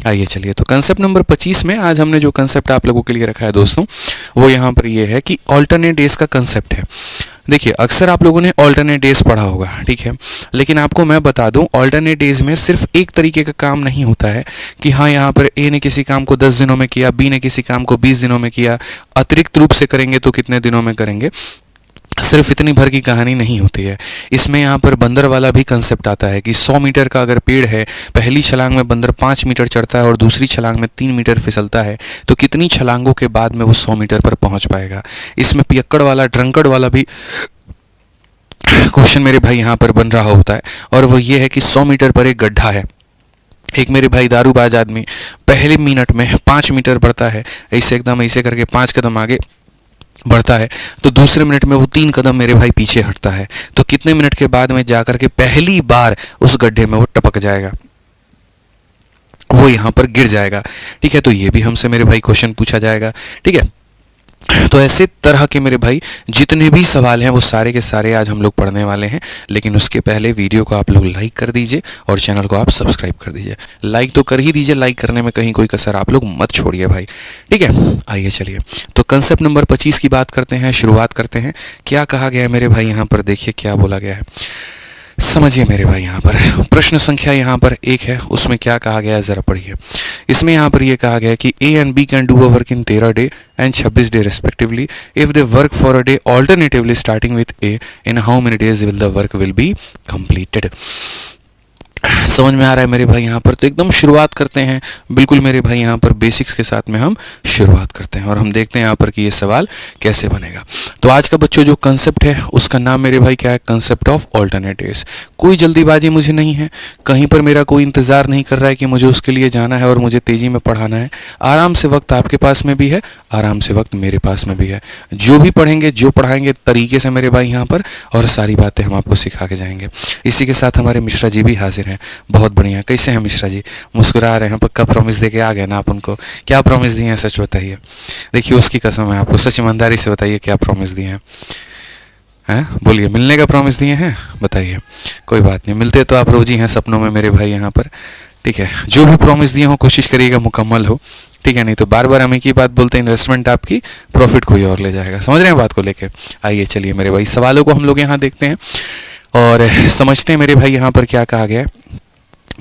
आइए चलिए, तो कंसेप्ट नंबर 25 में आज हमने जो कंसेप्ट आप लोगों के लिए रखा है दोस्तों, वो यहाँ पर ये है कि ऑल्टरनेट डेज का कंसेप्ट है। देखिए, अक्सर आप लोगों ने ऑल्टरनेट डेज पढ़ा होगा, ठीक है, लेकिन आपको मैं बता दूं, ऑल्टरनेट डेज में सिर्फ एक तरीके का काम नहीं होता है कि हाँ यहाँ पर ए ने किसी काम को 10 दिनों में किया, बी ने किसी काम को 20 दिनों में किया, अतिरिक्त रूप से करेंगे तो कितने दिनों में करेंगे। सिर्फ इतनी भर की कहानी नहीं होती है, इसमें यहाँ पर बंदर वाला भी कंसेप्ट आता है कि 100 मीटर का अगर पेड़ है, पहली छलांग में बंदर 5 मीटर चढ़ता है और दूसरी छलांग में 3 मीटर फिसलता है, तो कितनी छलांगों के बाद में वो 100 मीटर पर पहुंच पाएगा। इसमें पियक्कड़ वाला, ड्रंकड़ वाला भी क्वेश्चन मेरे भाई यहाँ पर बन रहा होता है, और वो ये है कि 100 मीटर पर एक गड्ढा है, एक मेरे भाई दारूबाज आदमी पहले मिनट में 5 मीटर बढ़ता है, ऐसे एकदम ऐसे करके 5 कदम आगे बढ़ता है, तो दूसरे मिनट में वो 3 कदम मेरे भाई पीछे हटता है, तो कितने मिनट के बाद में जाकर के पहली बार उस गड्ढे में वो टपक जाएगा, वो यहाँ पर गिर जाएगा। ठीक है, तो ये भी हमसे मेरे भाई क्वेश्चन पूछा जाएगा। ठीक है, तो ऐसे तरह के मेरे भाई जितने भी सवाल हैं वो सारे के सारे आज हम लोग पढ़ने वाले हैं, लेकिन उसके पहले वीडियो को आप लोग लाइक कर दीजिए और चैनल को आप सब्सक्राइब कर दीजिए। लाइक तो कर ही दीजिए, लाइक करने में कहीं कोई कसर आप लोग मत छोड़िए भाई। ठीक है, आइए चलिए, तो कंसेप्ट नंबर 25 की बात करते हैं, शुरुआत करते हैं। क्या कहा गया है मेरे भाई, यहाँ पर देखिए क्या बोला गया है, समझिए मेरे भाई। यहाँ पर प्रश्न संख्या यहाँ पर 1 है, उसमें क्या कहा गया है ज़रा पढ़िए। इसमें यहाँ पर ये कहा गया है कि A and B can do a work in 13 day and 26 day respectively if they work for a day alternatively starting with A, in how many days will the work will be completed. समझ में आ रहा है मेरे भाई यहाँ पर? तो एकदम शुरुआत करते हैं बिल्कुल मेरे भाई यहाँ पर बेसिक्स के साथ में हम शुरुआत करते हैं और हम देखते हैं यहाँ पर कि ये सवाल कैसे बनेगा। तो आज का बच्चों जो कंसेप्ट है उसका नाम मेरे भाई क्या है, कंसेप्ट ऑफ ऑल्टरनेटिव्स। कोई जल्दीबाजी मुझे नहीं है, कहीं पर मेरा कोई इंतज़ार नहीं कर रहा है कि मुझे उसके लिए जाना है और मुझे तेज़ी में पढ़ाना है। आराम से वक्त आपके पास में भी है, आराम से वक्त मेरे पास में भी है। जो भी पढ़ेंगे, जो पढ़ाएंगे तरीके से मेरे भाई यहाँ पर, और सारी बातें हम आपको सिखा के जाएंगे। इसी के साथ हमारे मिश्रा जी भी हाजिर हैं। बहुत बढ़िया, कैसे हैं मिश्रा जी? मुस्कुरा रहे हैं, पक्का प्रॉमिस दे के आ गए ना आप उनको? क्या प्रॉमिस दिए हैं सच बताइए। देखिए उसकी कसम है आपको, सच ईमानदारी से बताइए क्या प्रॉमिस दिए हैं। हैं, बोलिए, मिलने का प्रॉमिस दिए हैं? बताइए। कोई बात नहीं, मिलते तो आप रोज ही हैं सपनों में मेरे भाई यहाँ पर। ठीक है, जो भी प्रॉमिस दिए हो कोशिश करिएगा मुकम्मल हो। ठीक है, नहीं तो बार बार हम एक ही बात बोलते हैं, इन्वेस्टमेंट आपकी, प्रॉफिट कोई और ले जाएगा। समझ रहे हैं बात को लेके? आइए चलिए मेरे भाई, सवालों को हम लोग यहाँ देखते हैं और समझते हैं मेरे भाई यहाँ पर क्या कहा गया है।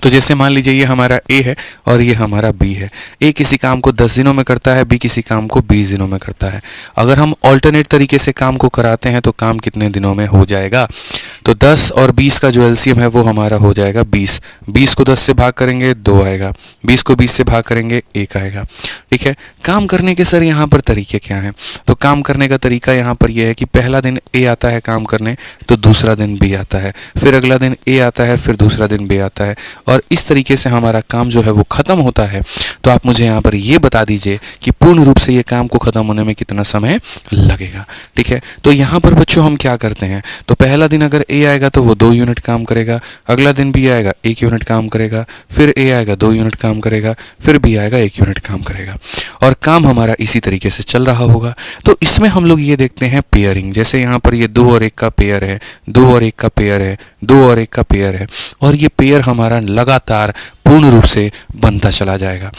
तो जैसे मान लीजिए ये हमारा ए है और ये हमारा बी है। ए किसी काम को 10 दिनों में करता है, बी किसी काम को 20 दिनों में करता है। अगर हम ऑल्टरनेट तरीके से काम को कराते हैं तो काम कितने दिनों में हो जाएगा? तो 10 और 20 का जो एलसीएम है वो हमारा हो जाएगा 20। 20 को 10 से भाग करेंगे 2 आएगा, 20 को 20 से भाग करेंगे 1 आएगा। ठीक है, काम करने के सर यहाँ पर तरीके क्या हैं? तो काम करने का तरीका यहाँ पर यह है कि पहला दिन ए आता है काम करने, तो दूसरा दिन बी आता है, फिर अगला दिन ए आता है, फिर दूसरा दिन बी आता है, और इस तरीके से हमारा काम जो है वो ख़त्म होता है। तो आप मुझे यहाँ पर ये बता दीजिए कि पूर्ण रूप से ये काम को ख़त्म होने में कितना समय लगेगा। ठीक है, तो यहाँ पर बच्चों हम क्या करते हैं, तो पहला दिन अगर ए आएगा तो वो 2 यूनिट काम करेगा, अगला दिन बी आएगा 1 यूनिट काम करेगा, फिर ए आएगा 2 यूनिट काम करेगा, फिर बी आएगा 1 यूनिट काम करेगा, और काम हमारा इसी तरीके से चल रहा होगा। तो इसमें हम लोग ये देखते हैं पेयरिंग। जैसे यहाँ पर ये 2 और 1 का पेयर है, 2 और 1 का पेयर है, 2 और 1 का पेयर है, और ये पेयर हमारा लगातार पूर्ण रूप से बनता चला जाएगा।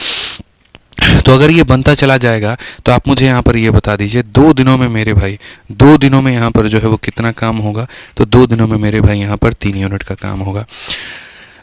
तो अगर ये बनता चला जाएगा तो आप मुझे यहाँ पर ये बता दीजिए 2 दिनों में मेरे भाई, 2 दिनों में यहाँ पर जो है वो कितना काम होगा? तो 2 दिनों में मेरे भाई यहाँ पर 3 यूनिट का काम होगा।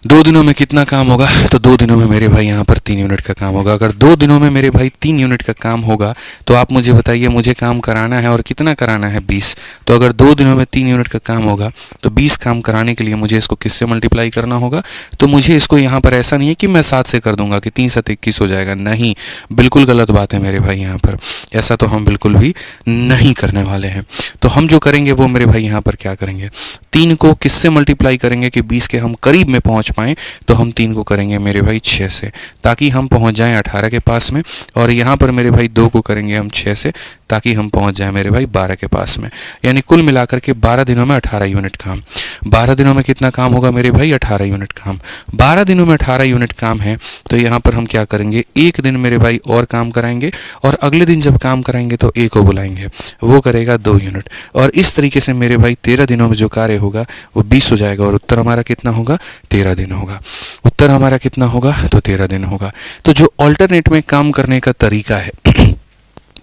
2 दिनों में कितना काम होगा? तो 2 दिनों में मेरे भाई यहाँ पर 3 यूनिट का काम होगा। अगर 2 दिनों में मेरे भाई 3 यूनिट का काम होगा तो आप मुझे बताइए, मुझे काम कराना है और कितना कराना है? 20। तो अगर 2 दिनों में 3 यूनिट का काम होगा तो 20 काम कराने के लिए मुझे इसको किससे मल्टीप्लाई करना होगा? तो मुझे इसको यहाँ पर ऐसा नहीं है कि मैं 7 से कर दूंगा कि 3 7 21 हो जाएगा, नहीं, बिल्कुल गलत बात है मेरे भाई यहाँ पर। ऐसा तो हम बिल्कुल भी नहीं करने वाले हैं। तो हम जो करेंगे वो मेरे भाई यहाँ पर क्या करेंगे, 3 को किससे मल्टीप्लाई करेंगे कि 20 के हम करीब में पहुँच पाएँ? तो हम 3 को करेंगे मेरे भाई 6 से, ताकि हम पहुंच जाएं 18 के पास में, और यहाँ पर मेरे भाई 2 को करेंगे हम 6 से, ताकि हम पहुंच जाए मेरे भाई 12 के पास में। यानी कुल मिलाकर के 12 दिनों में 18 यूनिट काम। 12 दिनों में कितना काम होगा मेरे भाई? 18 यूनिट काम। 12 दिनों में 18 यूनिट काम है तो यहाँ पर हम क्या करेंगे, एक दिन मेरे भाई और काम कराएंगे और अगले दिन जब काम कराएंगे तो ए को बुलाएंगे, वो करेगा 2 यूनिट। और इस तरीके से मेरे भाई 13 दिनों में जो कार्य होगा वो 20 हो जाएगा और उत्तर हमारा कितना होगा? 13 दिन होगा। उत्तर हमारा कितना होगा? तो 13 दिन होगा। तो जो ऑल्टरनेट में काम करने का तरीका है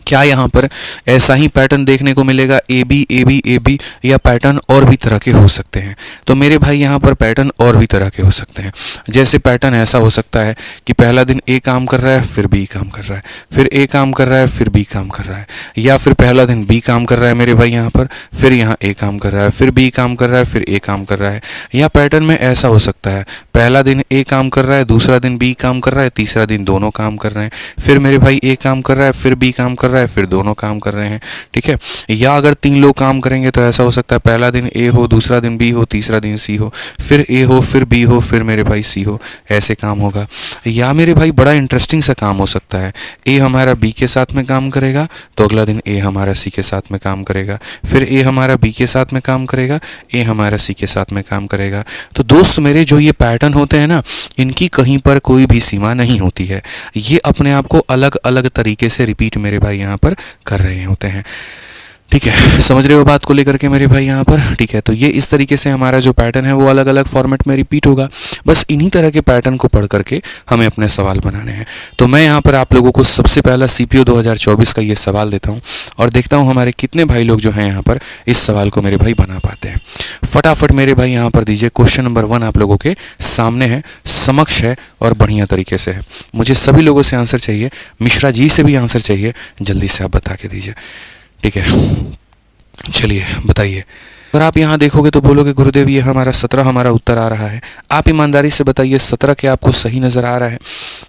क्या यहाँ पर ऐसा ही पैटर्न देखने को मिलेगा, A B A B A B, या पैटर्न और भी तरह के हो सकते हैं? तो मेरे भाई यहाँ पर पैटर्न और भी तरह के हो सकते हैं। जैसे पैटर्न ऐसा हो सकता है कि पहला दिन ए काम कर रहा है, फिर बी काम कर रहा है, फिर ए काम कर रहा है, फिर बी काम कर रहा है, या फिर पहला दिन बी काम कर रहा है मेरे भाई यहाँ पर, फिर यहाँ ए काम कर रहा है, फिर बी काम कर रहा है, फिर ए काम कर रहा है। या पैटर्न में ऐसा हो सकता है पहला दिन ए काम कर रहा है, दूसरा दिन बी काम कर रहा है, तीसरा दिन दोनों काम कर रहे हैं, फिर मेरे भाई ए काम कर रहा है, फिर बी काम कर रहा है, फिर दोनों काम कर रहे हैं। ठीक है। या अगर 3 लोग काम करेंगे तो ऐसा हो सकता है पहला दिन ए हो, दूसरा दिन बी हो, तीसरा दिन सी हो, फिर ए हो, फिर बी हो, फिर मेरे भाई सी हो, ऐसे काम होगा। या मेरे भाई बड़ा इंटरेस्टिंग सा काम हो सकता है, ए हमारा बी के साथ में काम करेगा तो अगला दिन ए हमारा सी के साथ में काम करेगा, फिर ए हमारा बी के साथ में काम करेगा, ए हमारा सी के साथ में काम करेगा। तो दोस्त मेरे जो ये पैटर्न होते हैं ना, इनकी कहीं पर कोई भी सीमा नहीं होती है। ये अपने आप को अलग अलग तरीके से रिपीट मेरे भाई यहाँ पर कर रहे होते हैं। ठीक है, समझ रहे हो बात को लेकर के मेरे भाई यहाँ पर? ठीक है, तो ये इस तरीके से हमारा जो पैटर्न है वो अलग अलग फॉर्मेट में रिपीट होगा। बस इन्हीं तरह के पैटर्न को पढ़ करके हमें अपने सवाल बनाने हैं। तो मैं यहाँ पर आप लोगों को सबसे पहला CPO 2024 का ये सवाल देता हूँ और देखता हूँ हमारे कितने भाई लोग जो हैं यहाँ पर इस सवाल को मेरे भाई बना पाते हैं। फटाफट मेरे भाई यहाँ पर दीजिए। क्वेश्चन नंबर 1 आप लोगों के सामने है, समक्ष है और बढ़िया तरीके से है। मुझे सभी लोगों से आंसर चाहिए, मिश्रा जी से भी आंसर चाहिए, जल्दी से आप बता के दीजिए। ठीक है, चलिए बताइए। अगर आप यहाँ देखोगे तो बोलोगे गुरुदेव ये हमारा 17 हमारा उत्तर आ रहा है। आप ईमानदारी से बताइए 17 क्या आपको सही नज़र आ रहा है,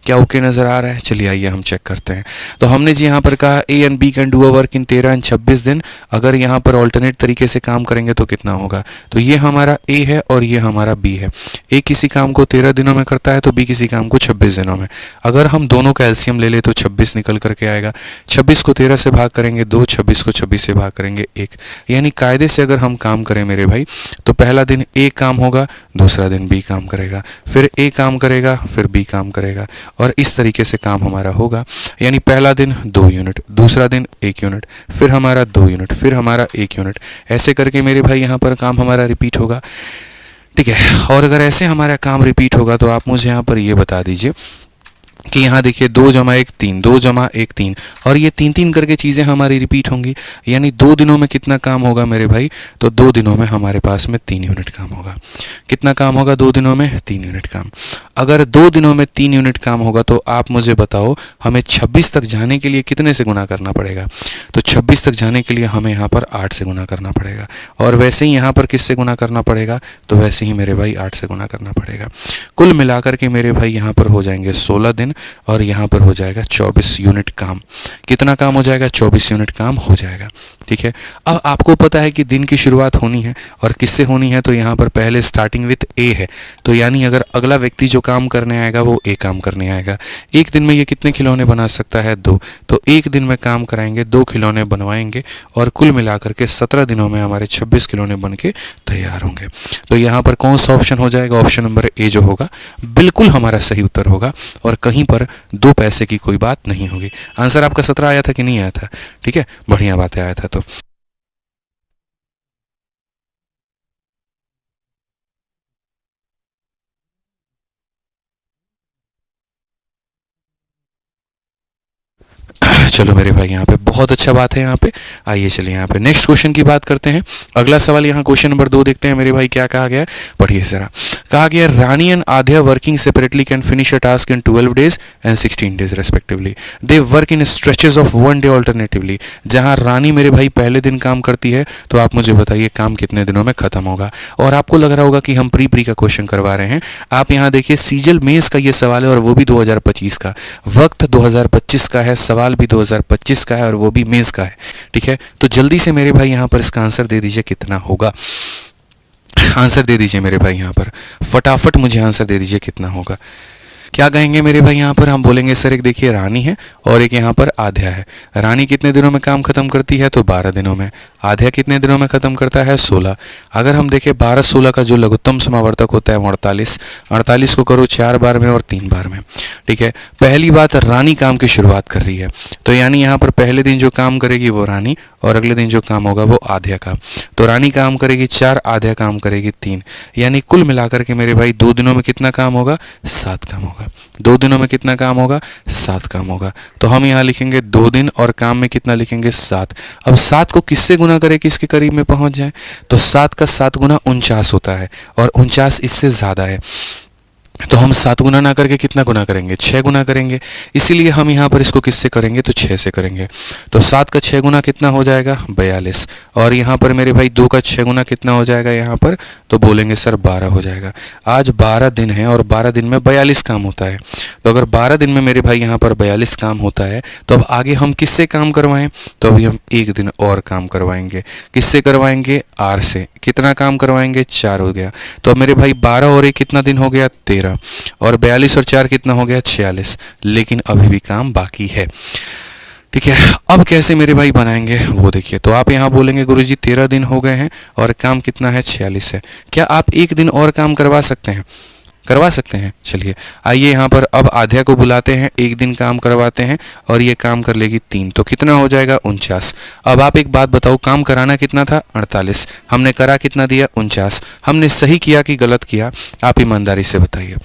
क्या ओके नज़र आ रहा है? चलिए आइए हम चेक करते हैं। तो हमने जी यहाँ पर कहा A and B can do a work in 13 and 26 दिन। अगर यहाँ पर ऑल्टरनेट तरीके से काम करेंगे तो कितना होगा? तो ये हमारा ए है और ये हमारा बी है। ए किसी काम को 13 दिनों में करता है तो बी किसी काम को 26 दिनों में। अगर हम दोनों का एलसीएम ले ले तो 26 निकल करके आएगा। 26 को 13 से भाग करेंगे 2, 26 को 26 से भाग करेंगे 1। यानी कायदे से अगर हम काम करें मेरे भाई तो पहला दिन ए काम होगा, दूसरा दिन बी काम करेगा, फिर ए काम करेगा, फिर बी काम करेगा और इस तरीके से काम हमारा होगा। यानी पहला दिन 2 यूनिट, दूसरा दिन 1 यूनिट, फिर हमारा 2 यूनिट, फिर हमारा 1 यूनिट, ऐसे करके मेरे भाई यहाँ पर काम हमारा रिपीट होगा। ठीक है, और अगर ऐसे हमारा काम रिपीट होगा तो आप मुझे यहाँ पर ये बता दीजिए कि यहाँ देखिए 2 + 1 3, 2 + 1 3 और ये 3 करके चीज़ें हमारी रिपीट होंगी। यानी 2 दिनों में कितना काम होगा मेरे भाई? तो 2 दिनों में हमारे पास में 3 यूनिट काम होगा। कितना काम होगा 2 दिनों में? 3 यूनिट काम। अगर 2 दिनों में 3 यूनिट काम होगा तो आप मुझे बताओ हमें 26 तक जाने के लिए कितने से गुना करना पड़ेगा? तो 26 तक जाने के लिए हमें यहाँ पर 8 से गुना करना पड़ेगा। और वैसे ही यहाँ पर किससे गुना करना पड़ेगा? तो वैसे ही मेरे भाई 8 से गुना करना पड़ेगा। कुल मिलाकर के मेरे भाई यहाँ पर हो जाएंगे 16 दिन और यहाँ पर हो जाएगा 24 यूनिट काम। कितना काम हो जाएगा? 24 यूनिट काम हो जाएगा। ठीक है, अब आपको पता है कि दिन की शुरुआत होनी है और किससे होनी है? तो यहाँ पर पहले स्टार्टिंग विथ ए है। तो यानी अगर अगला व्यक्ति जो काम करने आएगा वो ए काम करने आएगा। एक दिन में ये कितने खिलौने बना सकता है? 2। तो एक दिन में काम कराएंगे, 2 खिलौने बनवाएंगे और कुल मिलाकर के 17 दिनों में हमारे 26 खिलौने बन के तैयार होंगे। तो यहाँ पर कौन सा ऑप्शन हो जाएगा? ऑप्शन नंबर ए जो होगा बिल्कुल हमारा सही उत्तर होगा और कहीं पर 2 पैसे की कोई बात नहीं होगी। आंसर आपका 17 आया था कि नहीं आया था? ठीक है, बढ़िया बात है, आया था। तो चलो मेरे भाई यहाँ पे बहुत अच्छा बात है। यहाँ पे आइए चलिए यहाँ पे नेक्स्ट क्वेश्चन की बात करते हैं। अगला सवाल यहाँ क्वेश्चन नंबर 2 देखते हैं मेरे भाई क्या कहा गया है, पढ़िए जरा। कहा गया Rani and Aadhya working separately can finish a task in 12 days and 16 days respectively. They work in stretches of 1 day alternatively. जहाँ रानी मेरे भाई पहले दिन काम करती है तो आप मुझे बताइए काम कितने दिनों में खत्म होगा। और आपको लग रहा होगा कि हम प्री का क्वेश्चन करवा रहे हैं। आप यहाँ देखिए सीजल मेज का ये सवाल है और वो भी 2025 का, वक्त 2025 का है, सवाल भी 2025 का है और वो भी मेज का है। ठीक है, तो जल्दी से मेरे भाई यहाँ पर इसका आंसर दे दीजिए कितना होगा। आंसर दे दीजिए मेरे भाई यहाँ पर फटाफट मुझे आंसर दे दीजिए कितना होगा। क्या कहेंगे मेरे भाई यहाँ पर हम बोलेंगे सर एक देखिए रानी है और एक यहाँ पर आध्या है। रानी कितने दिनों में काम खत्म करती है तो 12 दिनों में। आध्या कितने दिनों में खत्म करता है 16। अगर हम देखें 12-16 का जो लघुत्तम समावर्तक होता है 48। 48 को करो 4 बार में और 3 बार में। ठीक है, पहली बात रानी काम की शुरुआत कर रही है तो यानी यहाँ पर पहले दिन जो काम करेगी वो रानी और अगले दिन जो काम होगा वो आध्या का। तो रानी काम करेगी 4, आध्या काम करेगी 3, यानी कुल मिलाकर के मेरे भाई 2 दिनों में कितना काम होगा 7 काम होगा। 2 दिनों में कितना काम होगा 7 काम होगा। तो हम यहाँ लिखेंगे 2 दिन और काम में कितना लिखेंगे 7। अब 7 को किससे गुना करें कि इसके करीब में पहुंच जाए, तो 7 का 7 गुना 49 होता है और 49 इससे ज़्यादा है तो हम 7 गुना ना करके कितना गुना करेंगे 6 गुना करेंगे। इसीलिए हम यहाँ पर इसको किससे करेंगे तो 6 से करेंगे। तो 7 का 6 गुना कितना हो जाएगा 42 और यहाँ पर मेरे भाई 2 का 6 गुना कितना हो जाएगा यहाँ पर तो बोलेंगे सर 12 हो जाएगा। आज 12 दिन है और 12 दिन में 42 काम होता है। तो अगर 12 दिन में मेरे भाई यहाँ पर 42 काम होता है तो अब आगे हम किससे काम करवाएं, तो अभी हम 1 दिन और काम करवाएंगे। किससे करवाएंगे आर से। कितना काम करवाएंगे 4 हो गया। तो अब मेरे भाई 12 और 1 कितना दिन हो गया 13 और 42 और 4 कितना हो गया 46, लेकिन अभी भी काम बाकी है। ठीक है, अब कैसे मेरे भाई बनाएंगे वो देखिए। तो आप यहाँ बोलेंगे गुरुजी 13 दिन हो गए हैं और काम कितना है 46 है, क्या आप 1 दिन और काम करवा सकते हैं? करवा सकते हैं। चलिए आइए यहाँ पर अब आध्या को बुलाते हैं, 1 दिन काम करवाते हैं और ये काम कर लेगी 3, तो कितना हो जाएगा 49। अब आप एक बात बताओ, काम कराना कितना था 48, हमने करा कितना दिया 49। हमने सही किया कि गलत किया, आप ईमानदारी से बताइए।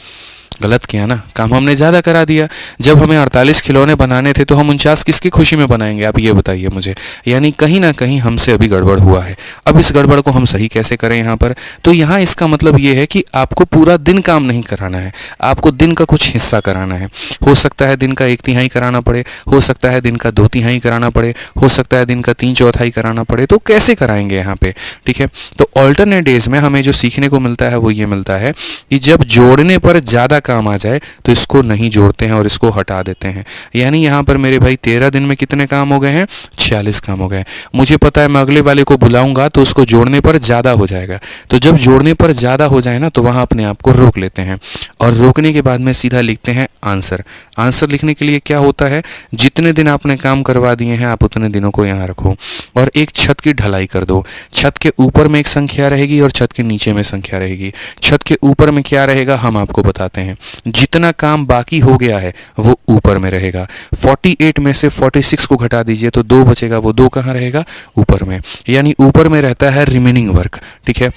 गलत किया ना, काम हमने ज़्यादा करा दिया। जब हमें 48 खिलौने बनाने थे तो हम 49 किसकी खुशी में बनाएंगे, आप ये बताइए मुझे। यानी कहीं ना कहीं हमसे अभी गड़बड़ हुआ है। अब इस गड़बड़ को हम सही कैसे करें यहाँ पर, तो यहाँ इसका मतलब ये है कि आपको पूरा दिन काम नहीं कराना है, आपको दिन का कुछ हिस्सा कराना है। हो सकता है दिन का 1/3 कराना पड़े, हो सकता है दिन का 2/3 कराना पड़े, हो सकता है दिन का 3/4 कराना पड़े। तो कैसे कराएंगे यहाँ पे, ठीक है। तो ऑल्टरनेट डेज में हमें जो सीखने को मिलता है वो ये मिलता है कि जब जोड़ने पर ज़्यादा काम आ जाए तो इसको नहीं जोड़ते हैं और इसको हटा देते हैं। यानी यहाँ पर मेरे भाई 13 दिन में कितने काम हो गए हैं 46 काम हो गए। मुझे पता है मैं अगले वाले को बुलाऊंगा तो उसको जोड़ने पर ज़्यादा हो जाएगा। तो जब जोड़ने पर ज़्यादा हो जाए ना तो वहाँ अपने आप को रोक लेते हैं और रोकने के बाद में सीधा लिखते हैं आंसर। आंसर लिखने के लिए क्या होता है, जितने दिन आपने काम करवा दिए हैं आप उतने दिनों को यहाँ रखो और एक छत की ढलाई कर दो। छत के ऊपर में एक संख्या रहेगी और छत के नीचे में संख्या रहेगी। छत के ऊपर में क्या रहेगा हम आपको बताते हैं। जितना काम बाकी हो गया है वो ऊपर में रहेगा। 48 में से 46 को घटा दीजिए तो 2 बचेगा, वो 2 कहाँ रहेगा ऊपर में, यानी ऊपर में रहता है रिमेनिंग वर्क। ठीक है,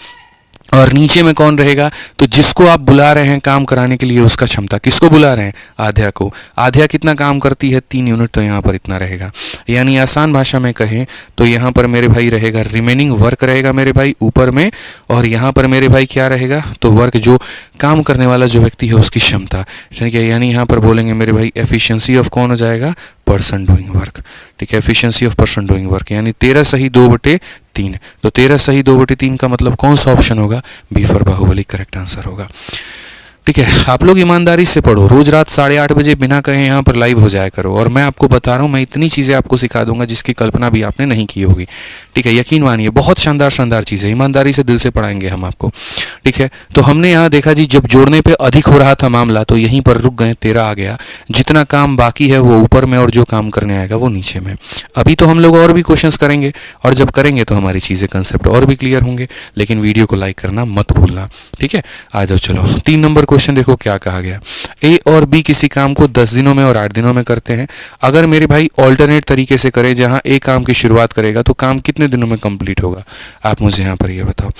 और नीचे में कौन रहेगा, तो जिसको आप बुला रहे हैं काम कराने के लिए उसका क्षमता, किसको बुला रहे हैं आध्या को। आध्या कितना काम करती है 3 यूनिट, तो यहाँ पर इतना रहेगा। यानी आसान भाषा में कहें तो यहाँ पर मेरे भाई रहेगा रिमेनिंग वर्क रहेगा मेरे भाई ऊपर में, और यहाँ पर मेरे भाई क्या रहेगा, तो वर्क जो काम करने वाला जो व्यक्ति है उसकी क्षमता। ठीक है, यानी यहाँ पर बोलेंगे मेरे भाई एफिशिएंसी ऑफ कौन हो जाएगा पर्सन डूइंग वर्क। ठीक है, efficiency of person doing work, यानी 13 सही 2/3। तो 13 सही 2/3 का मतलब कौन सा ऑप्शन होगा, B for Baahubali correct answer होगा। ठीक है, आप लोग ईमानदारी से पढ़ो, रोज रात 8:30 बजे बिना कहे यहाँ पर लाइव हो जाया करो। और मैं आपको बता रहा हूँ, मैं इतनी चीज़ें आपको सिखा दूंगा जिसकी कल्पना भी आपने नहीं की होगी। ठीक है, यकीन मानिए बहुत शानदार शानदार चीज़ें, ईमानदारी से दिल से पढ़ाएंगे हम आपको। ठीक है, तो हमने यहाँ देखा जी, जब जोड़ने पे अधिक हो रहा था मामला तो यहीं पर रुक गए, 13 आ गया। जितना काम बाकी है वो ऊपर में और जो काम करने आएगा वो नीचे में। अभी तो हम लोग और भी क्वेश्चंस करेंगे और जब करेंगे तो हमारी चीज़ें कंसेप्ट और भी क्लियर होंगे। लेकिन वीडियो को लाइक करना मत भूलना। ठीक है, आ जाओ चलो 3 नंबर क्वेश्चन देखो क्या कहा गया। ए और बी किसी काम को 10 दिनों में और 8 दिनों में करते हैं। अगर मेरे भाई ऑल्टरनेट तरीके से करें जहां ए काम की शुरुआत करेगा तो काम कितने दिनों में कंप्लीट होगा, आप मुझे यहाँ पर ये बताओ।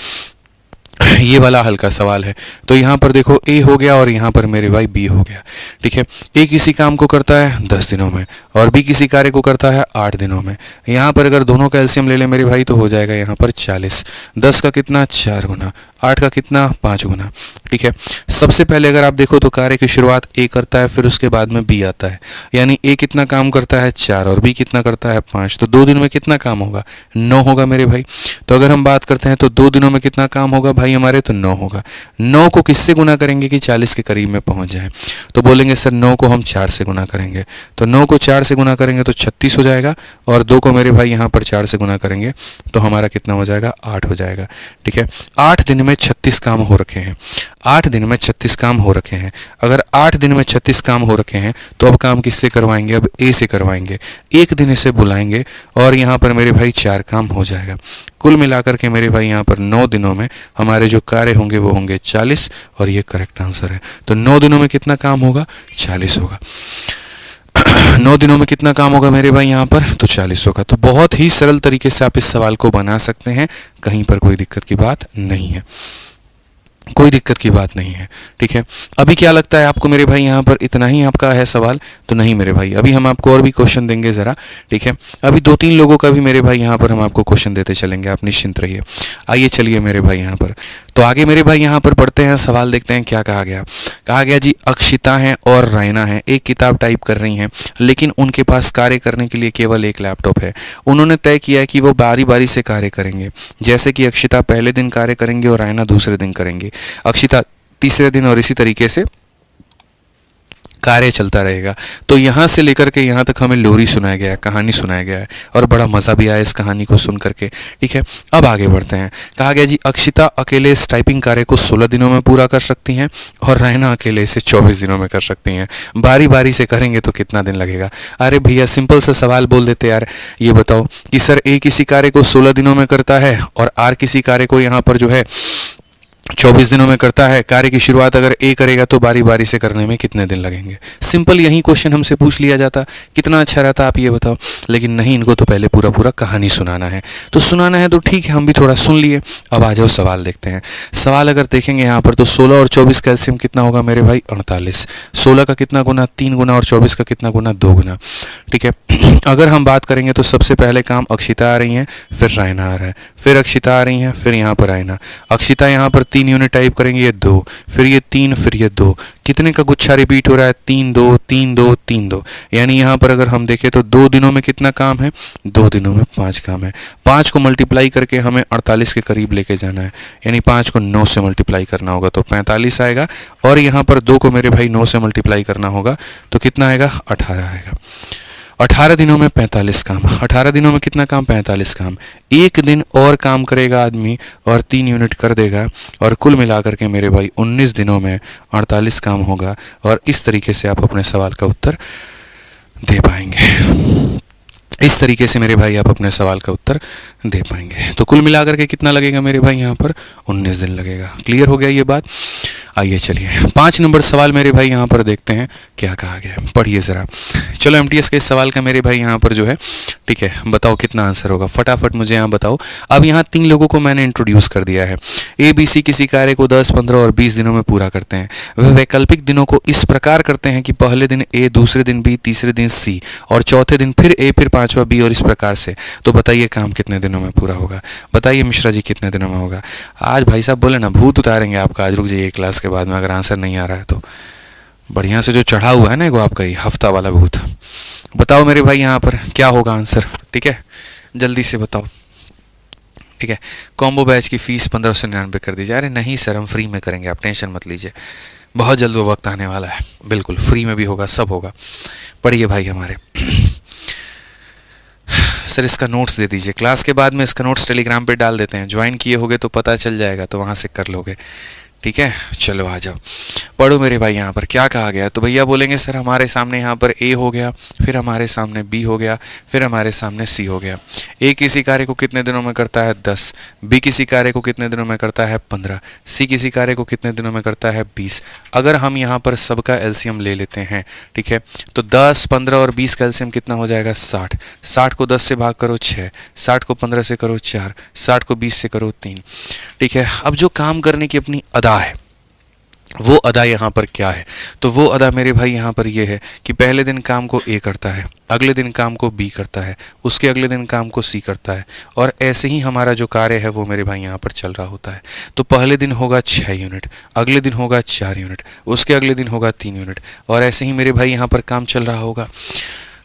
ये वाला हल्का सवाल है। तो यहाँ पर देखो ए हो गया और यहाँ पर मेरे भाई बी हो गया। ठीक है, ए किसी काम को करता है 10 दिनों में और बी किसी कार्य को करता है 8 दिनों में। यहाँ पर अगर दोनों का एलसीएम ले ले मेरे भाई तो हो जाएगा यहाँ पर 40। 10 का कितना 4 गुना, 8 का कितना 5 गुना। ठीक है, सबसे पहले अगर आप देखो तो कार्य की शुरुआत ए करता है, फिर उसके बाद में बी आता है। यानी ए कितना काम करता है 4 और बी कितना करता है 5। तो 2 दिन में कितना काम होगा 9 होगा मेरे भाई। तो अगर हम बात करते हैं तो 2 दिनों में कितना काम होगा भाई हमारे, तो 9 होगा। 9 को किससे गुना करेंगे कि 40 के करीब में पहुंच जाए, तो बोलेंगे सर 9 को हम 4 से गुना करेंगे। तो 9 को 4 से गुना करेंगे तो 36 हो जाएगा और 2 को मेरे भाई यहाँ पर 4 से गुना करेंगे तो हमारा कितना हो जाएगा 8 हो जाएगा। ठीक है, 8 दिन में 36 काम हो रखे हैं। 8 दिन में 36 काम हो रखे हैं। अगर 8 दिन में 36 काम हो रखे हैं तो अब काम किससे करवाएंगे? अब ए से करवाएंगे। एक दिन इसे बुलाएंगे और यहाँ पर मेरे भाई 4 काम हो जाएगा। कुल मिलाकर के मेरे भाई यहाँ पर 9 दिनों में हमारे जो कार्य होंगे वो होंगे 40 और ये करेक्ट आंसर है। तो 9 दिनों में कितना काम होगा? 40 होगा। 9 दिनों में कितना काम होगा मेरे भाई यहाँ पर? तो 40 होगा। तो बहुत ही सरल तरीके से आप इस सवाल को बना सकते हैं, कहीं पर कोई दिक्कत की बात नहीं है, कोई दिक्कत की बात नहीं है। ठीक है, अभी क्या लगता है आपको मेरे भाई यहाँ पर इतना ही आपका है सवाल? तो नहीं मेरे भाई, अभी हम आपको और भी क्वेश्चन देंगे ज़रा। ठीक है, अभी 2-3 लोगों का भी मेरे भाई यहाँ पर हम आपको क्वेश्चन देते चलेंगे, आप निश्चिंत रहिए। आइए चलिए मेरे भाई यहाँ पर, तो आगे मेरे भाई यहाँ पर पढ़ते हैं, सवाल देखते हैं क्या कहा गया। कहा गया जी, अक्षिता हैं और रायना हैं, एक किताब टाइप कर रही हैं, लेकिन उनके पास कार्य करने के लिए केवल एक लैपटॉप है। उन्होंने तय किया है कि वो बारी बारी से कार्य करेंगे, जैसे कि अक्षिता पहले दिन कार्य करेंगे और रायना दूसरे दिन करेंगे, अक्षिता तीसरे दिन, और इसी तरीके से कार्य चलता रहेगा। तो यहाँ से लेकर के यहाँ तक हमें लोरी सुनाया गया है, कहानी सुनाया गया है, और बड़ा मज़ा भी आया इस कहानी को सुन करके। ठीक है, अब आगे बढ़ते हैं। कहा गया जी, अक्षिता अकेले इस टाइपिंग कार्य को 16 दिनों में पूरा कर सकती हैं और रायना अकेले इसे 24 दिनों में कर सकती हैं। बारी बारी से करेंगे तो कितना दिन लगेगा? अरे भैया सिंपल सा सवाल बोल देते यार। ये बताओ कि सर ए किसी कार्य को 16 दिनों में करता है और आर किसी कार्य को यहाँ पर जो है 24 दिनों में करता है। कार्य की शुरुआत अगर ए करेगा तो बारी बारी से करने में कितने दिन लगेंगे? सिंपल यही क्वेश्चन हमसे पूछ लिया जाता, कितना अच्छा रहता, आप ये बताओ। लेकिन नहीं, इनको तो पहले पूरा पूरा कहानी सुनाना है। तो सुनाना है तो ठीक है, हम भी थोड़ा सुन लिए। अब आ जाओ सवाल देखते हैं। सवाल अगर देखेंगे यहाँ पर तो 16 और 24 का एलसीएम कितना होगा मेरे भाई? 48। 16 का कितना गुना? 3 गुना, और 24 का कितना गुना? 2 गुना। ठीक है, अगर हम बात करेंगे तो सबसे पहले काम अक्षिता आ रही हैं, फिर रायना आ रहा है, फिर अक्षिता आ रही हैं, फिर यहाँ पर रायना। अक्षिता यहाँ पर 3 यूनिट टाइप करेंगे, ये 2, फिर ये 3, फिर ये 2। कितने का गुच्छा रिपीट हो रहा है? 3 2 3 2 3 2। यानी यहाँ पर अगर हम देखें तो 2 दिनों में कितना काम है? 2 दिनों में 5 काम है। 5 को मल्टीप्लाई करके हमें 48 के करीब लेके जाना है, यानी 5 को 9 से मल्टीप्लाई करना होगा तो 45 आएगा, और यहाँ पर 2 को मेरे भाई 9 से मल्टीप्लाई करना होगा तो कितना आएगा? 18 आएगा। 18 दिनों में 45 काम। 18 दिनों में कितना काम? 45 काम। एक दिन और काम करेगा आदमी और 3 यूनिट कर देगा, और कुल मिलाकर के मेरे भाई 19 दिनों में 48 काम होगा। और इस तरीके से आप अपने सवाल का उत्तर दे पाएंगे। इस तरीके से मेरे भाई आप अपने सवाल का उत्तर दे पाएंगे। तो कुल मिलाकर के कितना लगेगा मेरे भाई? यहाँ पर 19 दिन लगेगा। क्लियर हो गया ये बात? आइए चलिए 5 नंबर सवाल मेरे भाई यहाँ पर देखते हैं क्या कहा गया है। पढ़िए ज़रा। चलो एमटीएस के इस सवाल का मेरे भाई यहाँ पर जो है, ठीक है, बताओ कितना आंसर होगा, फटाफट मुझे यहाँ बताओ। अब यहाँ 3 लोगों को मैंने इंट्रोड्यूस कर दिया है। ए बी सी किसी कार्य को 10, 15 और 20 दिनों में पूरा करते हैं। वह वैकल्पिक दिनों को इस प्रकार करते हैं कि पहले दिन ए, दूसरे दिन बी, तीसरे दिन सी, और चौथे दिन फिर ए, फिर पांचवा बी, और इस प्रकार से। तो बताइए काम कितने दिनों में पूरा होगा? बताइए मिश्रा जी कितने दिनों में होगा? आज भाई साहब बोले ना, भूत उतारेंगे आपका। आज रुक जाइए क्लास के बाद में, अगर आंसर नहीं आ रहा है तो। बढ़िया से जो चढ़ा हुआ है ना वो आपका ही हफ्ता वाला भूत। बताओ मेरे भाई यहाँ पर क्या होगा आंसर? ठीक है, जल्दी से बताओ। ठीक है, कॉम्बो बैच की फीस 1599 कर दी जाए। अरे नहीं सर, हम फ्री में करेंगे, आप टेंशन मत लीजिए। बहुत जल्द वो वक्त आने वाला है, बिल्कुल फ्री में भी होगा, सब होगा। पढ़िए भाई हमारे। सर इसका नोट्स दे दीजिए, क्लास के बाद में इसका नोट्स टेलीग्राम पे डाल देते हैं। ज्वाइन किए होगे तो पता चल जाएगा, तो वहाँ से कर लोगे। ठीक है, चलो आ जाओ, पढ़ो मेरे भाई। यहाँ पर क्या कहा गया? तो भैया बोलेंगे सर हमारे सामने यहाँ पर ए हो गया, फिर हमारे सामने बी हो गया, फिर हमारे सामने सी हो गया। ए किसी कार्य को कितने दिनों में करता है? 10। बी किसी कार्य को कितने दिनों में करता है? 15। सी किसी कार्य को कितने दिनों में करता है? 20। अगर हम यहाँ पर सबका एलसीएम ले लेते हैं, ठीक है, तो 10, 15 और 20 का एलसीएम कितना हो जाएगा? 60। 60 को 10 से भाग करो 6, 60 को 15 से करो 4, 60 को 20 से करो 3। ठीक है, अब जो काम करने की अपनी अदा है, वो अदा यहाँ पर क्या है? तो वो अदा मेरे भाई यहाँ पर ये है कि पहले दिन काम को ए करता है, अगले दिन काम को बी करता है, उसके अगले दिन काम को सी करता है, और ऐसे ही हमारा जो कार्य है वो मेरे भाई यहाँ पर चल रहा होता है। तो पहले दिन होगा 6 यूनिट, अगले दिन होगा 4 यूनिट, उसके अगले दिन होगा 3 यूनिट, और ऐसे ही मेरे भाई यहाँ पर काम चल रहा होगा।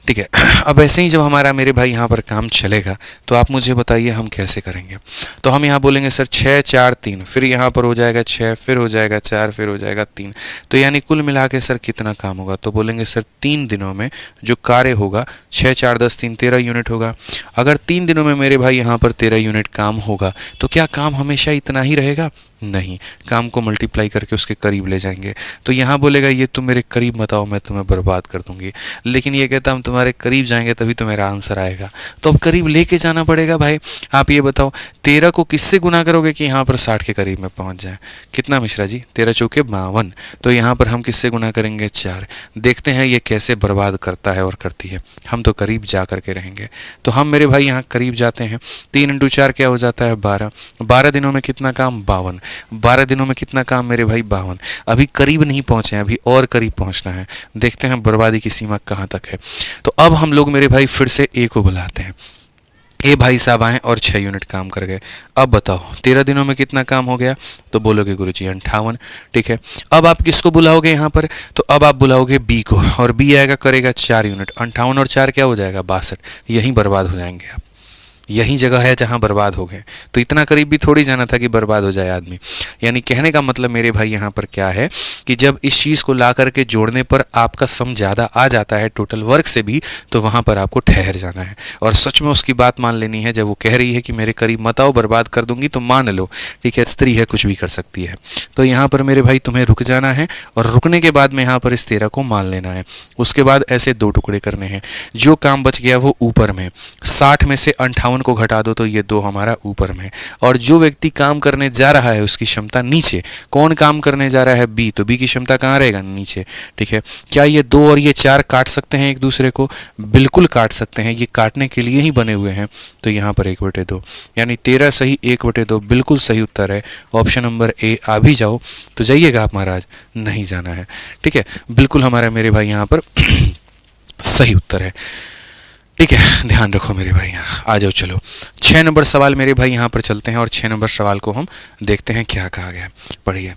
ठीक है, अब ऐसे ही जब हमारा मेरे भाई यहाँ पर काम चलेगा तो आप मुझे बताइए हम कैसे करेंगे। तो हम यहाँ बोलेंगे सर 6 4 3, फिर यहाँ पर हो जाएगा 6, फिर हो जाएगा 4, फिर हो जाएगा 3। तो यानी कुल मिला के सर कितना काम होगा? तो बोलेंगे सर 3 दिनों में जो कार्य होगा 6 4 10 3 13 यूनिट होगा। अगर 3 दिनों में मेरे भाई यहाँ पर 13 यूनिट काम होगा तो क्या काम हमेशा इतना ही रहेगा? नहीं, काम को मल्टीप्लाई करके उसके करीब ले जाएंगे। तो यहाँ बोलेगा ये तुम मेरे करीब मत आओ, मैं तुम्हें बर्बाद कर दूंगी। लेकिन ये कहता हम तुम्हारे करीब जाएंगे तभी तो मेरा आंसर आएगा। तो अब करीब लेके जाना पड़ेगा भाई। आप ये बताओ 13 को किससे गुना करोगे कि यहाँ पर 60 के करीब में पहुँच जाए? कितना मिश्रा जी? 13 चौके 52। तो यहाँ पर हम किससे गुना करेंगे? 4। देखते हैं ये कैसे बर्बाद करता है और करती है। हम तो करीब जा करके रहेंगे। तो हम मेरे भाई यहाँ करीब जाते हैं। 3 × 4 क्या हो जाता है? 12। 12 दिनों में कितना काम? 52। 12 दिनों में कितना काम मेरे भाई? 52। अभी करीब नहीं पहुंचे हैं, अभी और करीब पहुंचना है। देखते हैं बर्बादी की सीमा कहाँ तक है। तो अब हम लोग मेरे भाई फिर से ए को बुलाते हैं। ए भाई साहब आए और 6 यूनिट काम कर गए। अब बताओ 13 दिनों में कितना काम हो गया? तो बोलोगे गुरुजी 58। ठीक है, अब आप किसको बुलाओगे यहाँ पर? तो अब आप बुलाओगे बी को, और बी आएगा करेगा 4 यूनिट। 58 और 4 क्या हो जाएगा? 62। यहीं बर्बाद हो जाएंगे आप। यही जगह है जहां बर्बाद हो गए। तो इतना करीब भी थोड़ी जाना था कि बर्बाद हो जाए आदमी। यानी कहने का मतलब मेरे भाई यहाँ पर क्या है कि जब इस चीज़ को ला करके जोड़ने पर आपका सम ज़्यादा आ जाता है टोटल वर्क से भी, तो वहाँ पर आपको ठहर जाना है और सच में उसकी बात मान लेनी है। जब वो कह रही है कि मेरे करीब मत आओ बर्बाद कर दूंगी, तो मान लो ठीक है, स्त्री है कुछ भी कर सकती है। तो यहाँ पर मेरे भाई तुम्हें रुक जाना है और रुकने के बाद में यहाँ पर इस 13 को मान लेना है। उसके बाद ऐसे 2 टुकड़े करने हैं। जो काम बच गया वो ऊपर में, 60 में से 58 को घटा दो तो ये 2 हमारा ऊपर में। और जो व्यक्ति काम करने जा रहा है उसकी क्षमता नीचे। कौन काम करने जा रहा है? बी। तो बी की क्षमता कहाँ रहेगा? नीचे। ठीक है, क्या ये 2 और ये 4 काट सकते हैं एक दूसरे को? बिल्कुल काट सकते हैं, ये काटने के लिए ही बने हुए हैं। तो यहाँ पर 1/2, यानी 13 सही 1/2 बिल्कुल सही उत्तर है। Option number A. आ भी जाओ तो जाइएगा आप महाराज, नहीं जाना है। ठीक है, बिल्कुल हमारा मेरे भाई यहाँ पर सही उत्तर है। ठीक है, ध्यान रखो मेरे भाई। यहाँ आ जाओ, चलो 6 नंबर सवाल मेरे भाई यहाँ पर चलते हैं और 6 नंबर सवाल को हम देखते हैं क्या कहा गया है। पढ़िए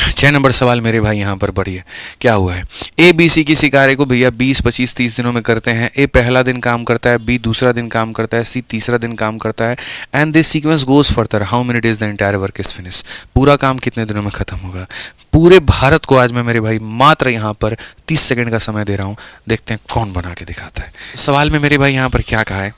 6 नंबर सवाल मेरे भाई यहाँ पर पढ़िए क्या हुआ है। ए बी सी किसी कार्य को भैया 20, 25, 30 दिनों में करते हैं। ए पहला दिन काम करता है, बी दूसरा दिन काम करता है, सी तीसरा दिन काम करता है। And this sequence goes further, how many days the entire work is finish. पूरा काम कितने दिनों में खत्म होगा? पूरे भारत को आज मैं मेरे भाई मात्र यहाँ पर 30 सेकंड का समय दे रहा हूँ। देखते हैं कौन बना के दिखाता है। सवाल में मेरे भाई यहाँ पर क्या कहा है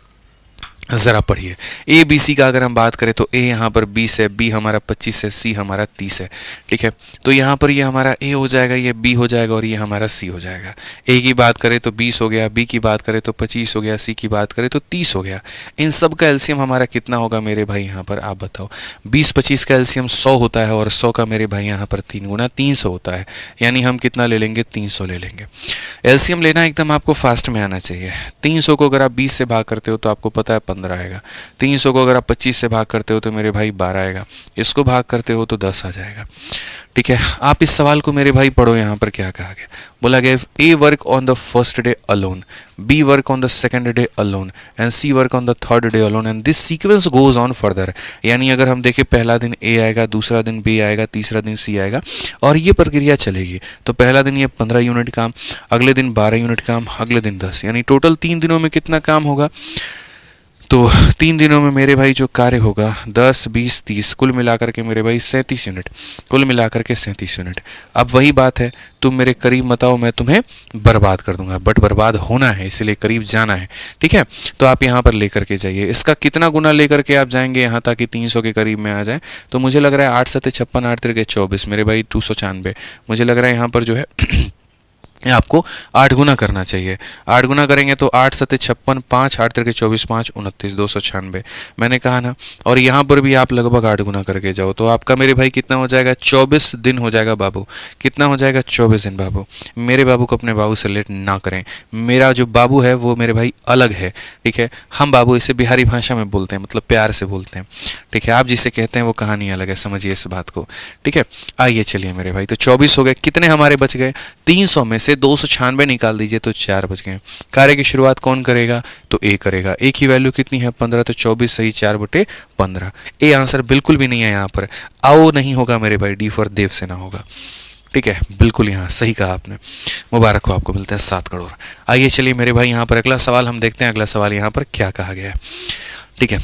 ज़रा पढ़िए। ए बी सी का अगर हम बात करें तो ए यहाँ पर 20 है, बी हमारा 25 है, सी हमारा 30 है। ठीक है, तो यहाँ पर ये हमारा ए हो जाएगा, ये बी हो जाएगा और ये हमारा सी हो जाएगा। ए की बात करें तो 20 हो गया, बी की बात करें तो 25 हो गया, सी की बात करें तो 30 हो गया। इन सब का एलसीएम हमारा कितना होगा मेरे भाई यहाँ पर? आप बताओ। 20-25 का एलसीएम 100 होता है और 100 का मेरे भाई यहाँ पर 3 गुना 300 होता है। यानी हम कितना ले लेंगे? 300 ले लेंगे। एलसीएम लेना एकदम आपको फास्ट में आना चाहिए। 300 को अगर आप 20 से भाग करते हो तो आपको पता है 15 आएगा। 300 को अगर आप 25 से भाग करते हो तो मेरे भाई 12 आएगा। इसको भाग करते हो तो 10 आ जाएगा। ठीक है, आप इस सवाल को मेरे भाई पढ़ो। यहाँ पर क्या कहा गया? बोला गया A work on the first day alone, B work on the second day alone and C work on the third day alone and this sequence goes on further. यानी अगर हम देखें पहला दिन ए आएगा, दूसरा दिन बी आएगा, तीसरा दिन सी आएगा और ये प्रक्रिया चलेगी। तो पहला दिन ये 15 यूनिट काम, अगले दिन 12 यूनिट काम, अगले दिन 10, यानी टोटल 3 दिनों में कितना काम होगा? तो 3 दिनों में मेरे भाई जो कार्य होगा 10, 20, 30, कुल मिलाकर के मेरे भाई 37 यूनिट, कुल मिलाकर के 37 यूनिट। अब वही बात है, तुम मेरे करीब मत आओ मैं तुम्हें बर्बाद कर दूंगा, बट बर्बाद होना है इसलिए करीब जाना है। ठीक है, तो आप यहाँ पर लेकर के जाइए। इसका कितना गुना लेकर के आप जाएंगे यहाँ ताकि 300 के करीब में आ जाए? तो मुझे लग रहा है 8 7 56 8 3 24 मेरे भाई 296। मुझे लग रहा है यहाँ पर जो है आपको 8 गुना करना चाहिए। 8 गुना करेंगे तो 8 7 56, 5 8 3 24, 5 29, 296 मैंने कहा ना। और यहाँ पर भी आप लगभग 8 गुना करके जाओ तो आपका मेरे भाई कितना हो जाएगा? 24 दिन हो जाएगा बाबू। कितना हो जाएगा? 24 दिन बाबू। मेरे बाबू को अपने बाबू से लेट ना करें। मेरा जो बाबू है वो मेरे भाई अलग है। ठीक है, हम बाबू इसे बिहारी भाषा में बोलते हैं, मतलब प्यार से बोलते हैं। ठीक है, आप जिसे कहते हैं वो कहानी अलग है, समझिए इस बात को। ठीक है, आइए चलिए मेरे भाई। तो 24 हो गए। कितने हमारे बच गए? 300 में से 296 निकाल दीजिए तो 4 बच गए। कार्य की शुरुआत कौन करेगा? तो ए करेगा। ए की वैल्यू कितनी है? 15। तो 24 सही 4/15। ए आंसर बिल्कुल भी नहीं है यहाँ पर। आओ नहीं होगा मेरे भाई, डी फॉर देव से ना होगा। ठीक है, बिल्कुल यहाँ सही कहा आपने, मुबारक हो आपको, मिलते हैं 7 करोड़। आइए चलिए मेरे भाई यहाँ पर अगला सवाल हम देखते हैं। अगला सवाल यहाँ पर क्या कहा गया है। ठीक है,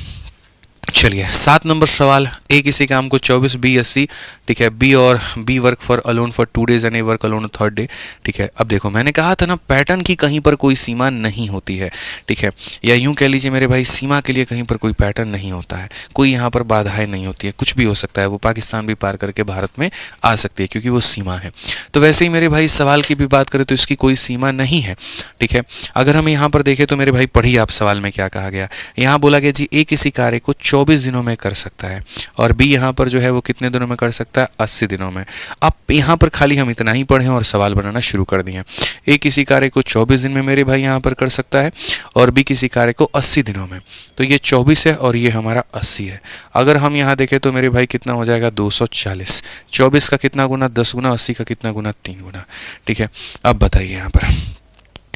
चलिए 7 नंबर सवाल, ए किसी काम को 24, बी 80, ठीक है, बी और B work for alone for 2 days and A work alone third day, ठीक है। अब देखो मैंने कहा था ना पैटर्न की कहीं पर कोई सीमा नहीं होती है, ठीक है, या यूं कह लीजिए मेरे भाई सीमा के लिए कहीं पर कोई पैटर्न नहीं होता है, कोई यहाँ पर बाधाएं नहीं होती है, कुछ भी हो सकता है, वो पाकिस्तान भी पार करके भारत में आ सकती है क्योंकि वो सीमा है। तो वैसे ही मेरे भाई सवाल की भी बात करें तो इसकी कोई सीमा नहीं है, ठीक है। अगर हम यहाँ पर देखें तो मेरे भाई पढ़िए आप सवाल में क्या कहा गया। यहाँ बोला गया जी ए किसी कार्य को 24 दिनों में कर सकता है और बी यहाँ पर जो है वो कितने दिनों में कर सकता है, 80 दिनों में। अब यहाँ पर खाली हम इतना ही पढ़ें और सवाल बनाना शुरू कर दिए। ए किसी कार्य को 24 दिन में मेरे भाई यहाँ पर कर सकता है और बी किसी कार्य को 80 दिनों में। तो ये 24 है और ये हमारा 80 है। अगर हम यहाँ देखें तो मेरे भाई कितना हो जाएगा, 240। 24 का कितना गुना, 10 गुना, 80 का कितना गुना, 3 गुना, ठीक है। अब बताइए यहाँ पर,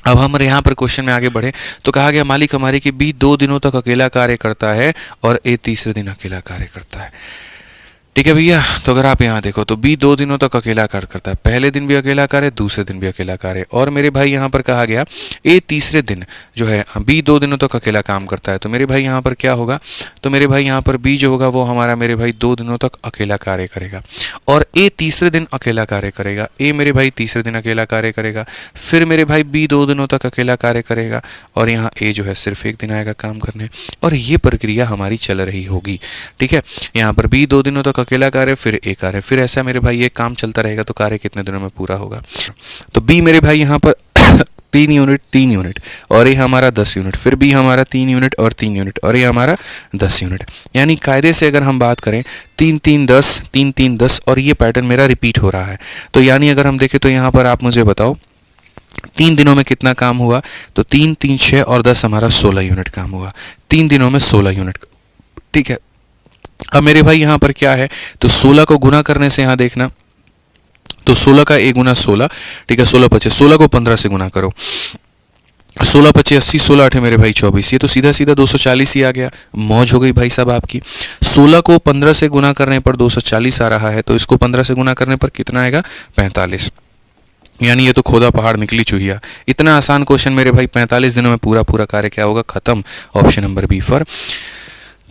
अब हम यहाँ पर क्वेश्चन में आगे बढ़े तो कहा गया मालिक हमारे कि बी 2 दिनों तक अकेला कार्य करता है और ए तीसरे दिन अकेला कार्य करता है, ठीक है भैया। तो अगर आप यहाँ देखो तो बी 2 दिनों तक अकेला कार्य करता है, पहले दिन भी अकेला कार्य, दूसरे दिन भी अकेला कार्य, और मेरे भाई यहाँ पर कहा गया ए तीसरे दिन जो है बी 2 दिनों तक अकेला काम करता है। तो मेरे भाई यहाँ पर क्या होगा, तो मेरे भाई यहाँ पर बी जो होगा वो हमारा मेरे भाई 2 दिनों तक अकेला कार्य करेगा और ए तीसरे दिन अकेला कार्य करेगा। ए मेरे भाई तीसरे दिन अकेला कार्य करेगा, फिर मेरे भाई बी 2 दिनों तक अकेला कार्य करेगा और यहाँ ए जो है सिर्फ 1 दिन आएगा काम करने, और ये प्रक्रिया हमारी चल रही होगी, ठीक है। यहाँ पर बी 2 दिनों तक अकेला कार्य, फिर ए कार्य, फिर ऐसा मेरे भाई ये काम चलता रहेगा। तो कार्य कितने दिनों में पूरा होगा, तो बी मेरे भाई यहाँ पर 3 यूनिट 3 यूनिट और ये हमारा 10 यूनिट, फिर भी हमारा 3 यूनिट और 3 यूनिट और ये हमारा 10 यूनिट। यानी कायदे से अगर हम बात करें 3 3 10 3 3 10 और ये पैटर्न मेरा रिपीट हो रहा है। तो यानी अगर हम देखें तो यहाँ पर आप मुझे बताओ 3 दिनों में कितना काम हुआ, तो 3 3 6 और 10 हमारा 16 यूनिट काम हुआ, 3 दिनों में 16 यूनिट, ठीक है। अब मेरे भाई यहाँ पर क्या है, तो 16 को गुना करने से यहाँ देखना तो 16 का ए गुना 16, ठीक है, 16 25, 16 को 15 से गुना करो, 16 25 80, 16 8 मेरे भाई 24, ये तो सीधा सीधा 240 ही आ गया। मौज हो गई भाई साहब आपकी। 16 को 15 से गुना करने पर 240 आ रहा है, तो इसको 15 से गुना करने पर कितना आएगा, 45। यानी ये तो खोदा पहाड़ निकली चूहिया। इतना आसान क्वेश्चन मेरे भाई 45 दिनों में पूरा पूरा कार्य क्या होगा, खत्म। ऑप्शन नंबर बी फॉर,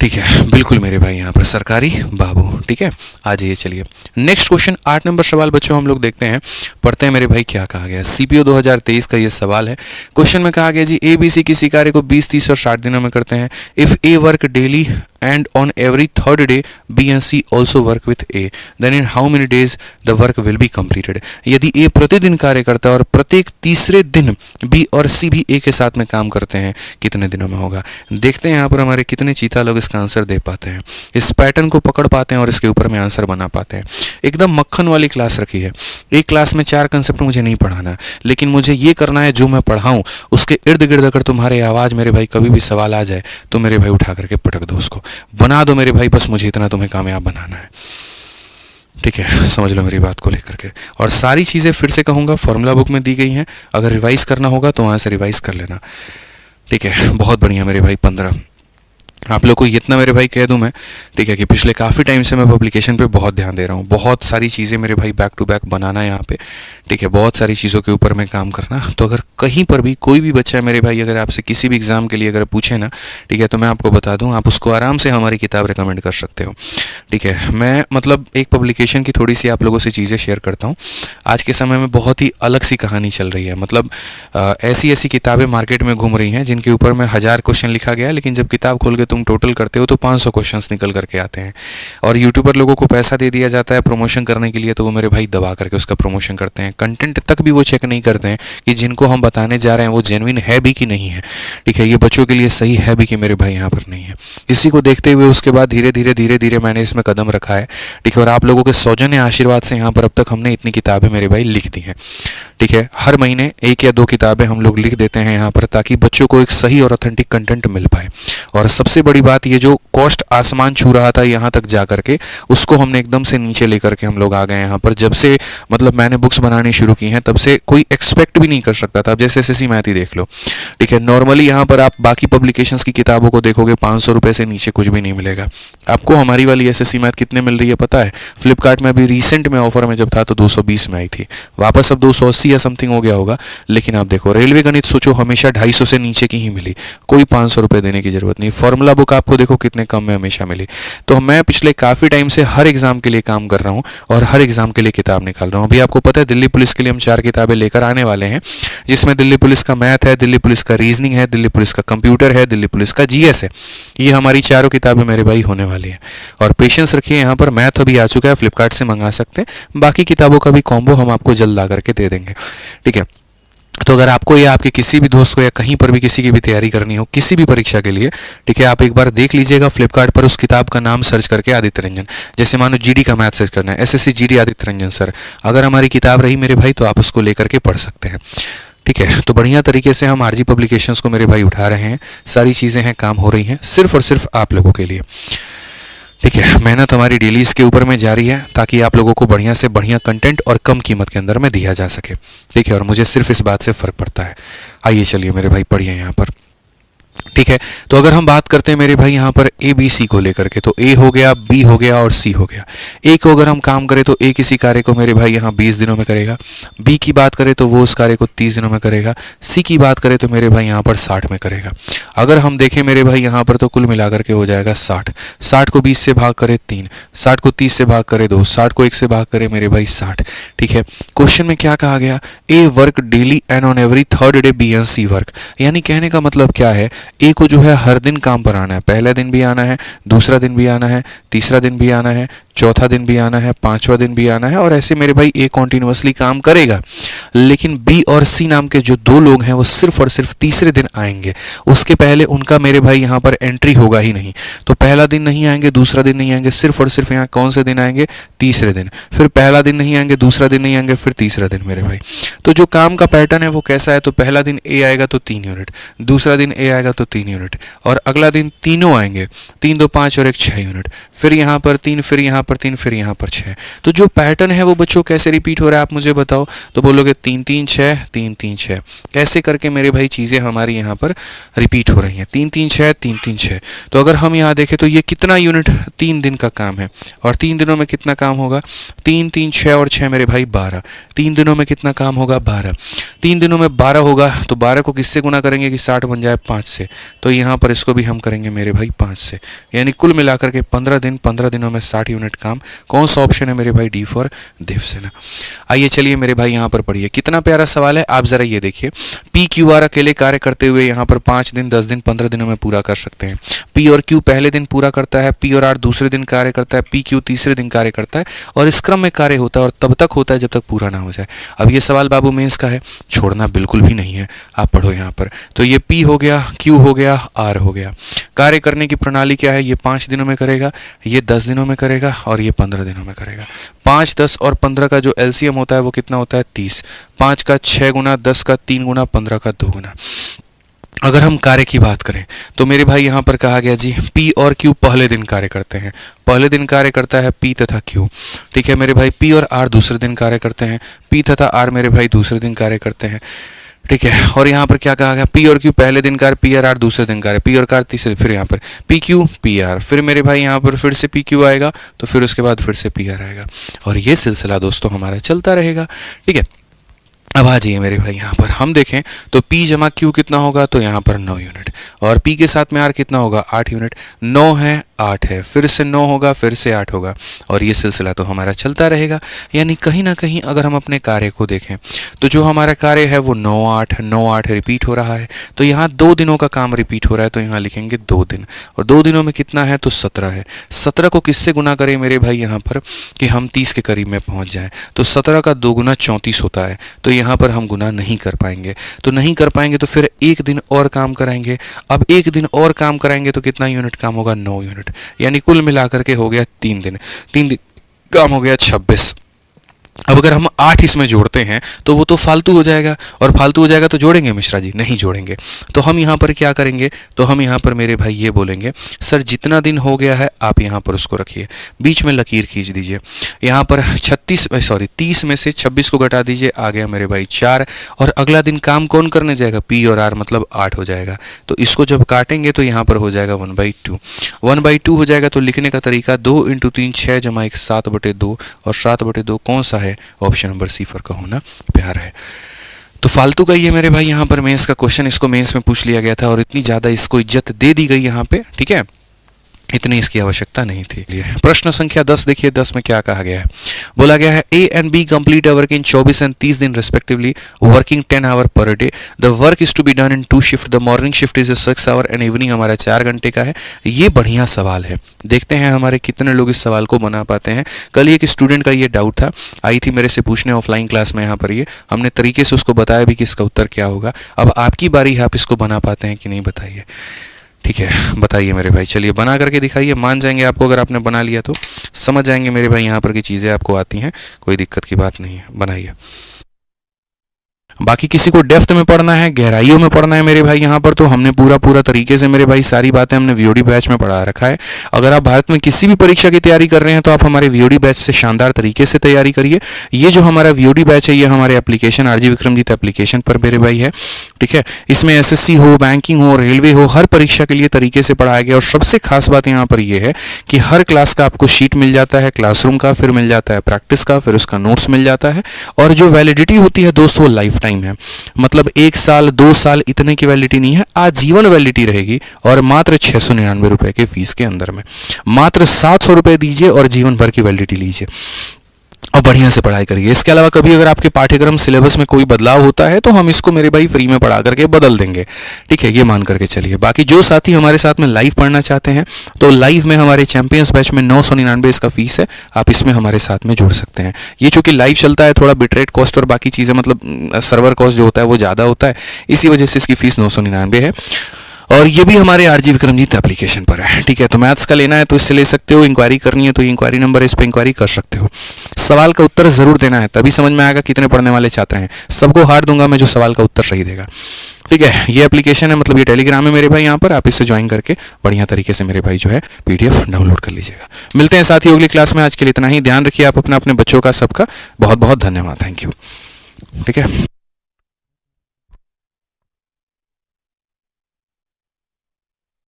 ठीक है, बिल्कुल मेरे भाई यहाँ पर सरकारी बाबू, ठीक है। आ जाइए चलिए नेक्स्ट क्वेश्चन 8 नंबर सवाल बच्चों हम लोग देखते हैं, पढ़ते हैं मेरे भाई क्या कहा गया। सीपीओ 2023 का ये सवाल है। क्वेश्चन में कहा गया जी ए बी सी किसी कार्य को 20 30 और 60 दिनों में करते हैं। If A work daily and on every third day B and C also work with A, then in how many days the work will be completed. यदि ए प्रतिदिन कार्य करता है और प्रत्येक तीसरे दिन बी और सी भी ए के साथ में काम करते हैं, कितने दिनों में होगा। देखते हैं यहाँ पर हमारे कितने चीता लोग इसका आंसर दे पाते हैं, इस पैटर्न को पकड़ पाते हैं और इसके ऊपर में आंसर बना पाते हैं। एकदम मक्खन वाली क्लास रखी है। एक क्लास में 4 कंसेप्ट मुझे नहीं पढ़ाना, लेकिन मुझे ये करना है जो मैं पढ़ाऊं उसके इर्द गिर्द अगर तुम्हारे आवाज़ मेरे भाई कभी भी सवाल आ जाए तो मेरे भाई उठा करके पटक दो, उसको बना दो मेरे भाई, बस मुझे इतना तुम्हें कामयाब बनाना है, ठीक है। समझ लो मेरी बात को लेकर के। और सारी चीज़ें फिर से कहूँगा फॉर्मूला बुक में दी गई हैं, अगर रिवाइज करना होगा तो वहाँ से रिवाइज कर लेना, ठीक है। बहुत बढ़िया मेरे भाई 15। आप लोग को इतना मेरे भाई कह दूं मैं, ठीक है, कि पिछले काफ़ी टाइम से मैं पब्लिकेशन पे बहुत ध्यान दे रहा हूँ। बहुत सारी चीज़ें मेरे भाई बैक टू बैक बनाना है यहाँ पे, ठीक है, बहुत सारी चीज़ों के ऊपर में काम करना। तो अगर कहीं पर भी कोई भी बच्चा मेरे भाई अगर आपसे किसी भी एग्ज़ाम के लिए अगर पूछे ना, ठीक है, तो मैं आपको बता दूँ आप उसको आराम से हमारी किताब रिकमेंड कर सकते हो, ठीक है। मैं मतलब एक पब्लिकेशन की थोड़ी सी आप लोगों से चीज़ें शेयर करता हूँ। आज के समय में बहुत ही अलग सी कहानी चल रही है, मतलब ऐसी ऐसी किताबें मार्केट में घूम रही हैं जिनके ऊपर में 1000 क्वेश्चन लिखा गया है, लेकिन जब किताब खोल के तुम टोटल करते हो तो 500 क्वेश्चंस निकल करके आते हैं। और यूट्यूबर लोगों को पैसा दे दिया जाता है प्रमोशन करने के लिए, तो वो मेरे भाई दबा करके उसका प्रमोशन करते हैं। कंटेंट तक भी वो चेक नहीं करते हैं कि जिनको हम बताने जा रहे हैं वो जेन्युइन है भी कि नहीं है, ठीक है, ये बच्चों के लिए सही है भी कि मेरे भाई यहाँ पर नहीं है। इसी को देखते हुए उसके बाद धीरे धीरे मैंने इसमें कदम रखा है, ठीक है। और आप लोगों के सौजन्य आशीर्वाद से यहाँ पर अब तक हमने इतनी किताबें मेरे भाई लिख दी हैं, ठीक है। हर महीने 1 या 2 किताबें हम लोग लिख देते हैं यहाँ पर, ताकि बच्चों को एक सही और ऑथेंटिक कंटेंट मिल पाए। और सबसे बड़ी बात ये जो कॉस्ट आसमान छू रहा था यहाँ तक जा करके, उसको हमने एकदम से नीचे लेकर के हम लोग आ गए यहाँ पर। जब से मतलब मैंने बुक्स बनानी शुरू की हैं तब से कोई एक्सपेक्ट भी नहीं कर सकता था। अब जैसे एसएससी मैथ ही देख लो, ठीक है, नॉर्मली यहाँ पर आप बाकी पब्लिकेशंस की किताबों को देखोगे 500 रुपये से नीचे कुछ भी नहीं मिलेगा आपको। हमारी वाली एसएससी मैथ कितने मिल रही है पता है? फ्लिपकार्ट में अभी रिसेंट में ऑफर में जब था तो 220 में आई थी, वापस अब 280 380 या समथिंग हो गया होगा। लेकिन आप देखो रेलवे गणित सोचो हमेशा 250 से नीचे की ही मिली, कोई 500 रुपये देने की जरूरत नहीं। फॉर्मूला बुक आपको देखो कितने कम में हमेशा मिली। तो मैं पिछले काफ़ी टाइम से हर एग्जाम के लिए काम कर रहा हूँ और हर एग्जाम के लिए किताब निकाल रहा हूँ। अभी आपको पता है दिल्ली पुलिस के लिए हम 4 किताबें लेकर आने वाले हैं, जिसमें दिल्ली पुलिस का मैथ है, दिल्ली पुलिस का रीजनिंग है, दिल्ली पुलिस का कंप्यूटर है, दिल्ली पुलिस का जीएस है। ये हमारी चारों किताबें मेरे भाई होने वाली हैं। और पेशेंस रखिए, यहाँ पर मैथ अभी आ चुका है, फ्लिपकार्ट से मंगा सकते हैं। बाकी किताबों का भी कॉम्बो हम आपको जल्द ला करके दे देंगे, ठीक है। तो अगर आपको या आपके किसी भी दोस्त को या कहीं पर भी किसी की भी तैयारी करनी हो किसी भी परीक्षा के लिए, ठीक है, आप एक बार देख लीजिएगा फ्लिपकार्ट पर उस किताब का नाम सर्च करके आदित्य रंजन, जैसे मानो जीडी का मैथ सर्च करना है, SSC GD Aditya Ranjan sir, अगर हमारी किताब रही मेरे भाई तो आप उसको लेकर के पढ़ सकते हैं, ठीक है। तो बढ़िया तरीके से हम आरजी पब्लिकेशंस को मेरे भाई उठा रहे हैं, सारी चीज़ें हैं, काम हो रही हैं सिर्फ और सिर्फ आप लोगों के लिए, ठीक है। मेहनत हमारी डेली इसके ऊपर में जारी है ताकि आप लोगों को बढ़िया से बढ़िया कंटेंट और कम कीमत के अंदर में दिया जा सके, ठीक है। और मुझे सिर्फ इस बात से फ़र्क पड़ता है। आइए चलिए मेरे भाई पढ़िए यहाँ पर, ठीक है। तो अगर हम बात करते हैं मेरे भाई यहाँ पर ए बी सी को लेकर के, तो ए हो गया, बी हो गया और सी हो गया। ए को अगर हम काम करें तो ए किसी कार्य को मेरे भाई यहाँ 20 दिनों में करेगा। बी की बात करें तो वो उस कार्य को 30 दिनों में करेगा। सी की बात करें तो मेरे भाई यहाँ पर 60 में करेगा। अगर हम देखें मेरे भाई यहाँ पर तो कुल मिलाकर के हो जाएगा 60। 60 को 20 से भाग करे 3, 60 को 30 से भाग करे 2, 60 को 1 से भाग करे मेरे भाई 60, ठीक है। क्वेश्चन में क्या कहा गया, A work daily and on every third day B and C work, यानी कहने का मतलब क्या है, ए को जो है हर दिन काम पर आना है, पहला दिन भी आना है, दूसरा दिन भी आना है, तीसरा दिन भी आना है, चौथा दिन भी आना है, पांचवा दिन भी आना है, और ऐसे मेरे भाई ए कॉन्टिन्यूसली काम करेगा। लेकिन बी और सी नाम के जो दो लोग हैं वो सिर्फ और सिर्फ तीसरे दिन आएंगे, उसके पहले उनका मेरे भाई यहाँ पर एंट्री होगा ही नहीं। तो पहला दिन नहीं आएंगे, दूसरा दिन नहीं आएंगे, सिर्फ और सिर्फ यहाँ कौन से दिन आएंगे, तीसरे दिन। फिर पहला दिन नहीं आएंगे, दूसरा दिन नहीं आएंगे, फिर तीसरा दिन मेरे भाई। तो जो काम का पैटर्न है वो कैसा है, तो पहला दिन ए आएगा तो 3 यूनिट, दूसरा दिन ए आएगा तो 3 यूनिट, और अगला दिन तीनों आएंगे, 3 2 5 और 1 6 यूनिट, फिर यहाँ पर 3, फिर यहाँ पर 3, फिर यहाँ पर 6। तो जो पैटर्न है वो बच्चों कैसे रिपीट हो रहा है आप मुझे बताओ। तो बोलोगे 3 3 6 3 3 6, कैसे करके मेरे भाई चीज़ें हमारी यहाँ पर रिपीट हो रही हैं, 3 3 6 3 3 6। तो अगर हम यहाँ देखें तो ये कितना यूनिट, 3 दिन का काम है, और 3 दिनों में कितना काम होगा, 3 3 6 और 6 मेरे भाई 12, 3 दिनों में कितना काम होगा, 12। 3 दिनों में 12 होगा तो 12 को किससे गुना करेंगे कि 60 बन जाए 5 से, तो यहाँ पर इसको भी हम करेंगे मेरे भाई 5 से, यानी कुल मिलाकर के 15 दिन, 15 दिनों में 60 यूनिट काम। कौन सा ऑप्शन है मेरे भाई, डी फॉर देवसेना। आइए चलिए मेरे भाई यहाँ पर पढ़िए, कितना प्यारा सवाल है, आप जरा ये देखिए। पी क्यू आर अकेले कार्य करते हुए यहाँ पर 5 दिन, 10 दिन, 15 दिनों में पूरा कर सकते हैं। पी और क्यू पहले दिन पूरा करता है, पी और आर दूसरे दिन कार्य करता है, पी क्यू तीसरे दिन कार्य करता है, और इस क्रम में कार्य होता है और तब तक होता है जब तक पूरा ना हो जाए। अब ये सवाल बाबू मेंस का है, छोड़ना बिल्कुल भी नहीं है, आप पढ़ो यहाँ पर। तो ये पी हो गया, क्यू हो गया, आर हो गया। कार्य करने की प्रणाली क्या है, ये 5 दिनों में करेगा, ये 10 दिनों में करेगा, और ये 15 दिनों में करेगा। 5, 10 और 15 का जो एलसीएम होता है वो कितना होता है, 30। 5 का 6 गुना, 10 का 3 गुना, 15 का 2 गुना। अगर हम कार्य की बात करें तो मेरे भाई यहाँ पर कहा गया जी, पी और क्यू पहले दिन कार्य करते हैं, पहले दिन कार्य करता है पी तथा क्यू, ठीक है मेरे भाई। पी और आर दूसरे दिन कार्य करते हैं, पी तथा आर मेरे भाई दूसरे दिन कार्य करते हैं, ठीक है। और यहाँ पर क्या कहा गया, पी और क्यू पहले दिन कार्य, पी और आर दूसरे दिन कार्य, पी और कार तीसरे, फिर यहाँ पर पी क्यू पी आर, फिर मेरे भाई यहाँ पर फिर से पी क्यू आएगा, तो फिर उसके बाद फिर से पी आर आएगा, और ये सिलसिला दोस्तों हमारा चलता रहेगा, ठीक है। अब आ जाइए मेरे भाई यहाँ पर हम देखें तो P जमा Q कितना होगा, तो यहाँ पर 9 यूनिट, और P के साथ में R कितना होगा, 8 यूनिट। 9 है, 8 है, फिर से 9 होगा, फिर से 8 होगा, और ये सिलसिला तो हमारा चलता रहेगा। यानी कहीं ना कहीं अगर हम अपने कार्य को देखें तो जो हमारा कार्य है वो 9 8 9 8 रिपीट हो रहा है। तो यहाँ 2 दिनों का काम रिपीट हो रहा है, तो यहाँ लिखेंगे 2 दिन, और 2 दिनों में कितना है, तो 17 है। 17 को किससे गुना करें मेरे भाई यहाँ पर कि हम 30 के करीब में पहुँच जाएँ, तो 17 का 2 गुना 34 होता है, तो यहाँ पर हम गुना नहीं कर पाएंगे। तो नहीं कर पाएंगे तो फिर 1 दिन और काम कराएंगे। अब 1 दिन और काम कराएंगे तो कितना यूनिट काम होगा, 9 यूनिट, यानी कुल मिलाकर के हो गया 3 दिन, 3 दिन काम हो गया 26। अब अगर हम 8 इसमें जोड़ते हैं तो वो तो फालतू हो जाएगा, और फालतू हो जाएगा तो जोड़ेंगे मिश्रा जी, नहीं जोड़ेंगे। तो हम यहाँ पर क्या करेंगे, तो हम यहाँ पर मेरे भाई ये बोलेंगे, सर जितना दिन हो गया है आप यहाँ पर उसको रखिए, बीच में लकीर खींच दीजिए। यहाँ पर 30 में से 26 को घटा दीजिए, आ गया मेरे भाई 4, और अगला दिन काम कौन करने जाएगा, P और R, मतलब 8 हो जाएगा। तो इसको जब काटेंगे तो यहाँ पर हो जाएगा 1/2, 1/2 हो जाएगा। तो लिखने का तरीका 2 × 3 6 + 1 7/2, और 7/2 कौन सा है, ऑप्शन नंबर सी फर का होना प्यार है। तो फालतू का ये मेरे भाई यहाँ पर मेंस का क्वेश्चन, इसको मेंस में पूछ लिया गया था और इतनी ज़्यादा इसको इज्जत दे दी गई यहाँ पे, ठीक है, इतनी इसकी आवश्यकता नहीं थी। प्रश्न संख्या 10 देखिए, 10 में क्या कहा गया है। बोला गया है A and B complete a work in 24 and 30 दिन respectively, working 10 hour per day. The work is to be done in 2 shift, the morning shift is 6 hour and evening हमारा 4 घंटे का है। ये बढ़िया सवाल है, देखते हैं हमारे कितने लोग इस सवाल को बना पाते हैं। कल एक स्टूडेंट का ये डाउट था, आई थी मेरे से पूछने ऑफलाइन क्लास में, यहाँ पर ये हमने तरीके से उसको बताया भी कि इसका उत्तर क्या होगा। अब आपकी बारी है, आप इसको बना पाते हैं कि नहीं बताइए, ठीक है, बताइए मेरे भाई। चलिए बना करके दिखाइए, मान जाएंगे आपको अगर आपने बना लिया तो, समझ जाएंगे मेरे भाई यहाँ पर की चीज़ें आपको आती हैं, कोई दिक्कत की बात नहीं है, बनाइए। बाकी किसी को डेप्थ में पढ़ना है, गहराइयों में पढ़ना है मेरे भाई यहाँ पर, तो हमने पूरा तरीके से मेरे भाई सारी बातें हमने वीओडी बैच में पढ़ा रखा है। अगर आप भारत में किसी भी परीक्षा की तैयारी कर रहे हैं तो आप हमारे वीओडी बैच से शानदार तरीके से तैयारी करिए। ये जो हमारा वीओडी बैच है ये हमारे एप्लीकेशन आरजी विक्रमजीत एप्लीकेशन पर मेरे भाई है, ठीक है। इसमें एसएससी हो, बैंकिंग हो, रेलवे हो, हर परीक्षा के लिए तरीके से पढ़ाया गया। और सबसे खास बात यहाँ पर यह है कि हर क्लास का आपको शीट मिल जाता है क्लासरूम का, फिर मिल जाता है प्रैक्टिस का, फिर उसका नोट्स मिल जाता है। और जो वैलिडिटी होती है दोस्तों वो लाइफ टाइम है, मतलब 1 साल 2 साल इतने की वैलिडिटी नहीं है, आजीवन वैलिडिटी रहेगी। और मात्र 699 रुपए के फीस के अंदर में मात्र 700 रुपए दीजिए और जीवन भर की वैलिडिटी लीजिए और बढ़िया से पढ़ाई करिए। इसके अलावा कभी अगर आपके पाठ्यक्रम सिलेबस में कोई बदलाव होता है तो हम इसको मेरे भाई फ्री में पढ़ा करके बदल देंगे, ठीक है, ये मान करके चलिए। बाकी जो साथी हमारे साथ में लाइव पढ़ना चाहते हैं तो लाइव में हमारे चैंपियंस बैच में 999 इसका फीस है, आप इसमें हमारे साथ में जुड़ सकते हैं। ये चूंकि लाइव चलता है, थोड़ा बिटरेट कॉस्ट और बाकी चीज़ें मतलब सर्वर कॉस्ट जो होता है वो ज़्यादा होता है, इसी वजह से इसकी फीस 999 है। और ये भी हमारे आरजी विक्रमजीत एप्लीकेशन पर है, ठीक है। तो मैथ्स का लेना है तो इससे ले सकते हो, इंक्वायरी करनी है तो ये इंक्वायरी नंबर है, इस पर इंक्वायरी कर सकते हो। सवाल का उत्तर जरूर देना है, तभी समझ में आएगा कितने पढ़ने वाले छात्र हैं। सबको हार दूंगा मैं जो सवाल का उत्तर सही देगा, ठीक है। ये एप्लीकेशन है, मतलब ये टेलीग्राम है मेरे भाई, यहाँ पर आप इससे ज्वाइन करके बढ़िया तरीके से मेरे भाई जो है PDF डाउनलोड कर लीजिएगा। मिलते हैं साथी अगली क्लास में, आज के लिए इतना ही। ध्यान रखिए आप अपने बच्चों का, सबका बहुत बहुत धन्यवाद, थैंक यू, ठीक है।